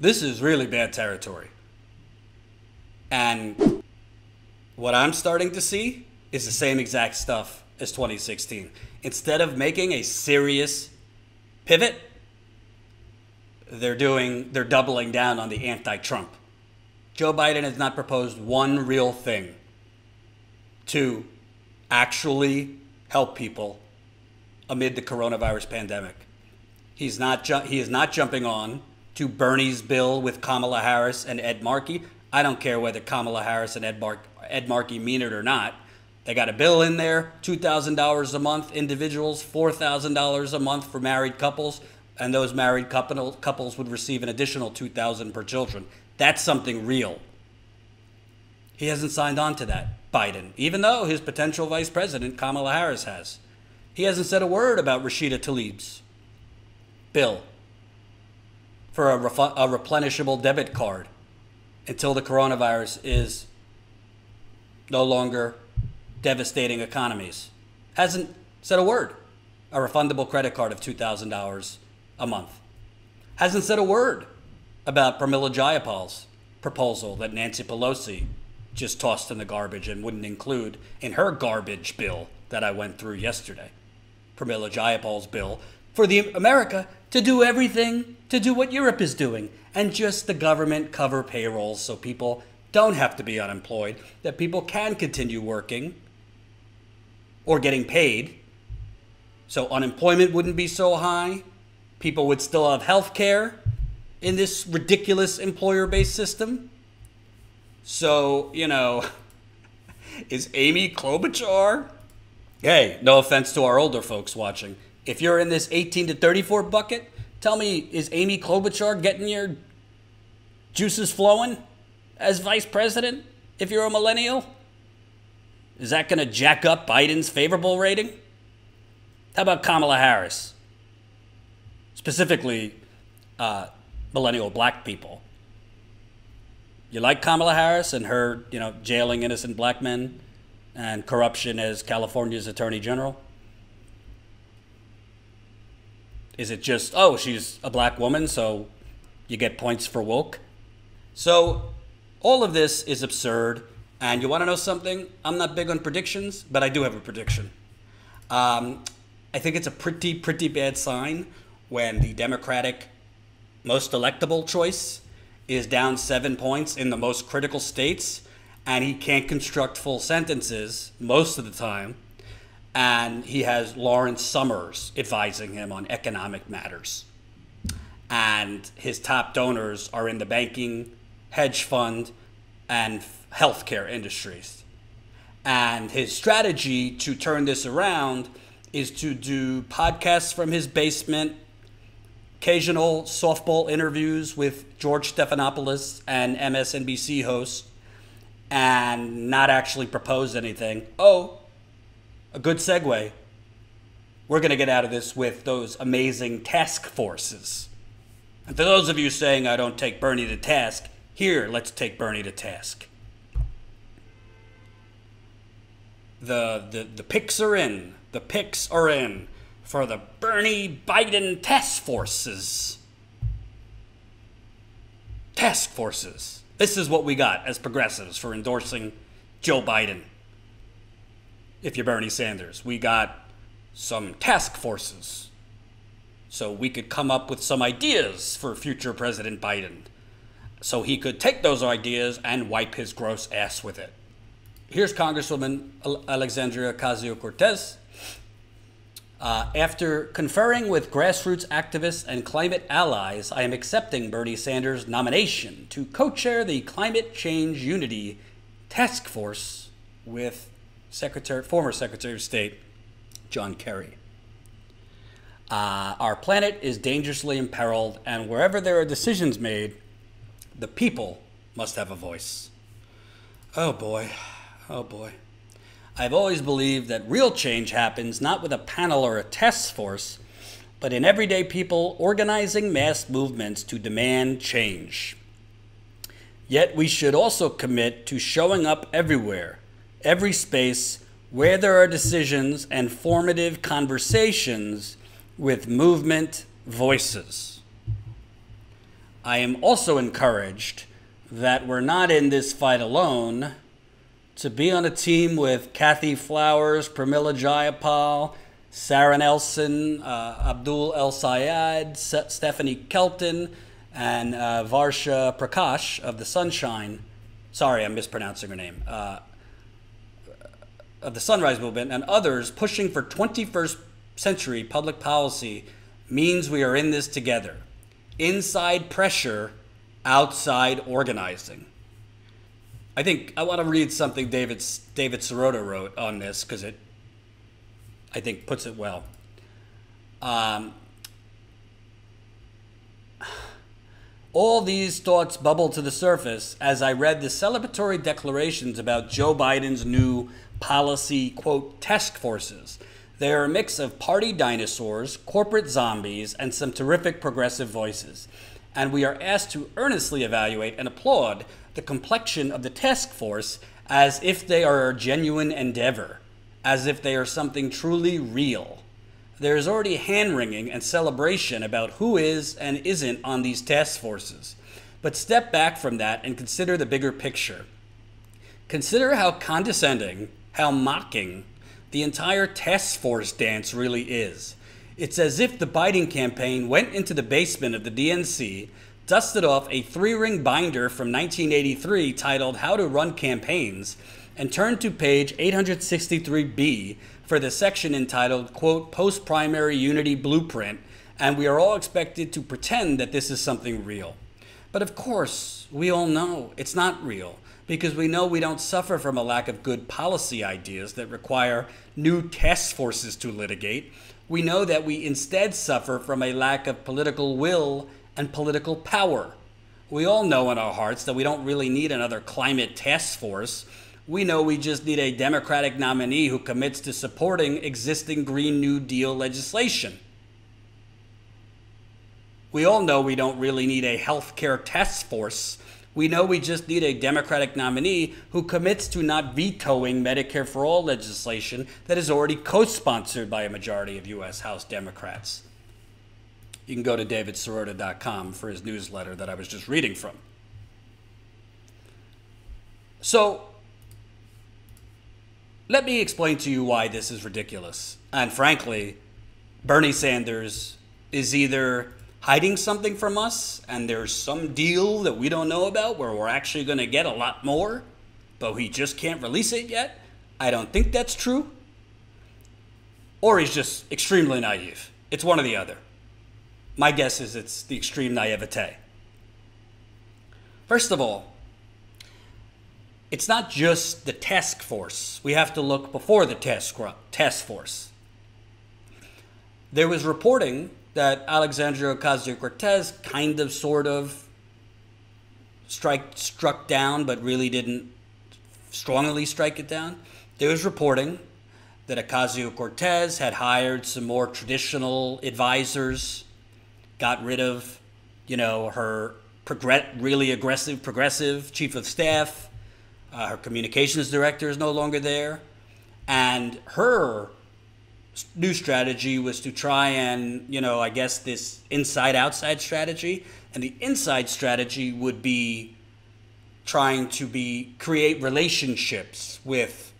This is really bad territory. And what I'm starting to see is the same exact stuff as 2016. Instead of making a serious pivot, they're doubling down on the anti-Trump. Joe Biden has not proposed one real thing to actually help people amid the coronavirus pandemic. He is not jumping on to Bernie's bill with Kamala Harris and Ed Markey. I don't care whether Kamala Harris and Ed Markey mean it or not. They got a bill in there, $2,000 a month, individuals, $4,000 a month for married couples, and those married couples would receive an additional $2,000 per children. That's something real. He hasn't signed on to that, Biden, even though his potential vice president, Kamala Harris, has. He hasn't said a word about Rashida Tlaib's bill for a replenishable debit card until the coronavirus is no longer devastating economies. Hasn't said a word. A refundable credit card of $2,000 a month. Hasn't said a word about Pramila Jayapal's proposal that Nancy Pelosi just tossed in the garbage and wouldn't include in her garbage bill that I went through yesterday. Pramila Jayapal's bill for America to do everything, to do what Europe is doing, and just the government cover payrolls so people don't have to be unemployed, that people can continue working or getting paid, so unemployment wouldn't be so high, people would still have health care in this ridiculous employer-based system. So, is Amy Klobuchar, hey, no offense to our older folks watching, if you're in this 18 to 34 bucket, tell me, is Amy Klobuchar getting your juices flowing as vice president if you're a millennial? Is that going to jack up Biden's favorable rating? How about Kamala Harris? Specifically, millennial black people. You like Kamala Harris and her, jailing innocent black men and corruption as California's Attorney General? Is it just, oh, she's a black woman, so you get points for woke? So all of this is absurd. And you want to know something? I'm not big on predictions, but I do have a prediction. I think it's a pretty bad sign when the Democratic most electable choice is down 7 points in the most critical states, and he can't construct full sentences most of the time. And he has Lawrence Summers advising him on economic matters. And his top donors are in the banking, hedge fund, and healthcare industries. And his strategy to turn this around is to do podcasts from his basement, occasional softball interviews with George Stephanopoulos and MSNBC hosts, and not actually propose anything. Oh, a good segue. We're going to get out of this with those amazing task forces. And for those of you saying I don't take Bernie to task, here, let's take Bernie to task. The picks are in. The picks are in for the Bernie Biden task forces. Task forces. This is what we got as progressives for endorsing Joe Biden. If you're Bernie Sanders, we got some task forces so we could come up with some ideas for future President Biden so he could take those ideas and wipe his gross ass with it. Here's Congresswoman Alexandria Ocasio-Cortez. After conferring with grassroots activists and climate allies, I am accepting Bernie Sanders' nomination to co-chair the Climate Change Unity Task Force with former Secretary of State John Kerry. Our planet is dangerously imperiled, and wherever there are decisions made, the people must have a voice. Oh boy, oh boy. I've always believed that real change happens not with a panel or a task force, but in everyday people organizing mass movements to demand change. Yet we should also commit to showing up everywhere, every space where there are decisions and formative conversations with movement voices. I am also encouraged that we're not in this fight alone. To be on a team with Kathy Flowers, Pramila Jayapal, Sarah Nelson, Abdul El Sayed, Stephanie Kelton, and Varsha Prakash of the Sunshine. Sorry, I'm mispronouncing her name. Of the Sunrise Movement and others pushing for 21st century public policy means we are in this together. Inside pressure, outside organizing. I think I want to read something David Sirota wrote on this because it, I think, puts it well. All these thoughts bubbled to the surface as I read the celebratory declarations about Joe Biden's new policy, quote, task forces. They are a mix of party dinosaurs, corporate zombies, and some terrific progressive voices. And we are asked to earnestly evaluate and applaud the complexion of the task force as if they are a genuine endeavor, as if they are something truly real. There is already hand-wringing and celebration about who is and isn't on these task forces. But step back from that and consider the bigger picture. Consider how condescending, how mocking the entire task force dance really is. It's as if the Biden campaign went into the basement of the DNC, dusted off a 3-ring binder from 1983 titled How to Run Campaigns, and turned to page 863B for the section entitled, quote, Post-Primary Unity Blueprint, and we are all expected to pretend that this is something real. But of course, we all know it's not real, because we know we don't suffer from a lack of good policy ideas that require new task forces to litigate. We know that we instead suffer from a lack of political will and political power. We all know in our hearts that we don't really need another climate task force. We know we just need a Democratic nominee who commits to supporting existing Green New Deal legislation. We all know we don't really need a healthcare task force. We know we just need a Democratic nominee who commits to not vetoing Medicare for All legislation that is already co-sponsored by a majority of U.S. House Democrats. You can go to davidsirota.com for his newsletter that I was just reading from. So, let me explain to you why this is ridiculous. And frankly, Bernie Sanders is either hiding something from us and there's some deal that we don't know about where we're actually going to get a lot more, but he just can't release it yet. I don't think that's true. Or he's just extremely naive. It's one or the other. My guess is it's the extreme naivete. First of all, it's not just the task force. We have to look before the task force. There was reporting that Alexandria Ocasio-Cortez kind of sort of struck down, but really didn't strongly strike it down. There was reporting that Ocasio-Cortez had hired some more traditional advisors, got rid of, her really aggressive progressive chief of staff. Her communications director is no longer there. And her new strategy was to try and, I guess this inside-outside strategy. And the inside strategy would be trying to create relationships with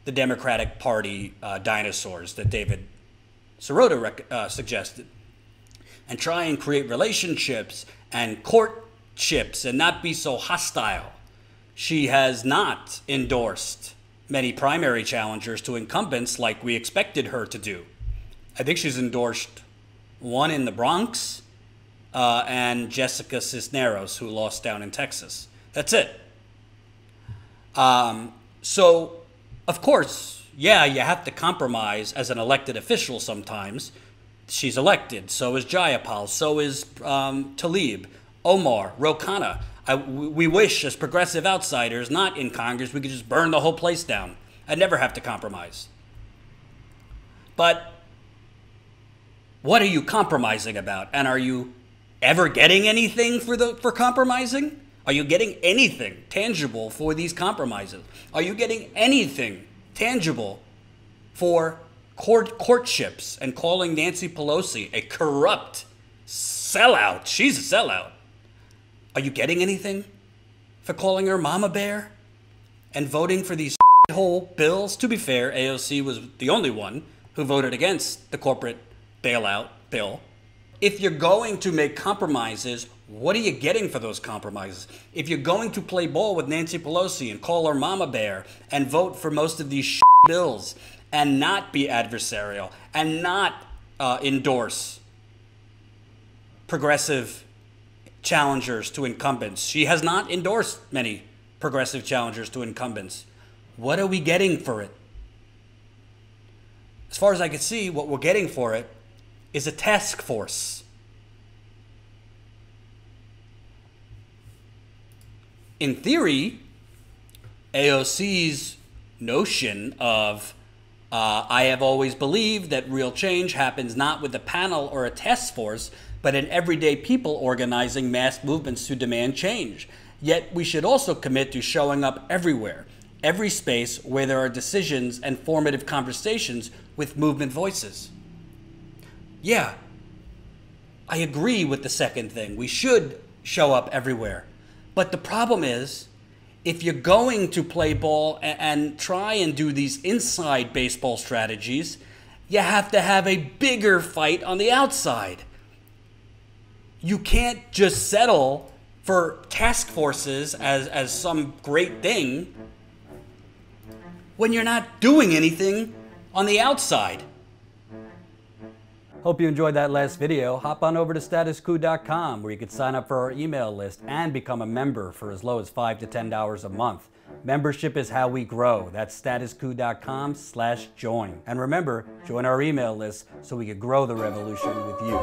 the Democratic Party dinosaurs that David Sirota suggested. And try and create relationships and courtships and not be so hostile. She has not endorsed many primary challengers to incumbents like we expected her to do. I think she's endorsed one in the Bronx and Jessica Cisneros, who lost down in Texas. That's it. So, of course, yeah, you have to compromise as an elected official sometimes. She's elected. So is Jayapal. So is Tlaib, Omar, Ro Khanna. We wish, as progressive outsiders, not in Congress, we could just burn the whole place down. I'd never have to compromise. But what are you compromising about? And are you ever getting anything for compromising? Are you getting anything tangible for these compromises? Are you getting anything tangible for courtships and calling Nancy Pelosi a corrupt sellout? She's a sellout. Are you getting anything for calling her Mama Bear and voting for these whole bills? To be fair, AOC was the only one who voted against the corporate bailout bill. If you're going to make compromises, what are you getting for those compromises? If you're going to play ball with Nancy Pelosi and call her Mama Bear and vote for most of these bills and not be adversarial and not endorse progressive challengers to incumbents. She has not endorsed many progressive challengers to incumbents. What are we getting for it? As far as I can see, what we're getting for it is a task force. In theory, AOC's notion of I have always believed that real change happens not with a panel or a task force, but in everyday people organizing mass movements to demand change. Yet we should also commit to showing up everywhere, every space where there are decisions and formative conversations with movement voices. Yeah, I agree with the second thing. We should show up everywhere. But the problem is, if you're going to play ball and try and do these inside baseball strategies, you have to have a bigger fight on the outside. You can't just settle for task forces as some great thing when you're not doing anything on the outside. Hope you enjoyed that last video. Hop on over to statuscoup.com where you can sign up for our email list and become a member for as low as $5 to $10 a month. Membership is how we grow. That's statuscoup.com/join. And remember, join our email list so we can grow the revolution with you.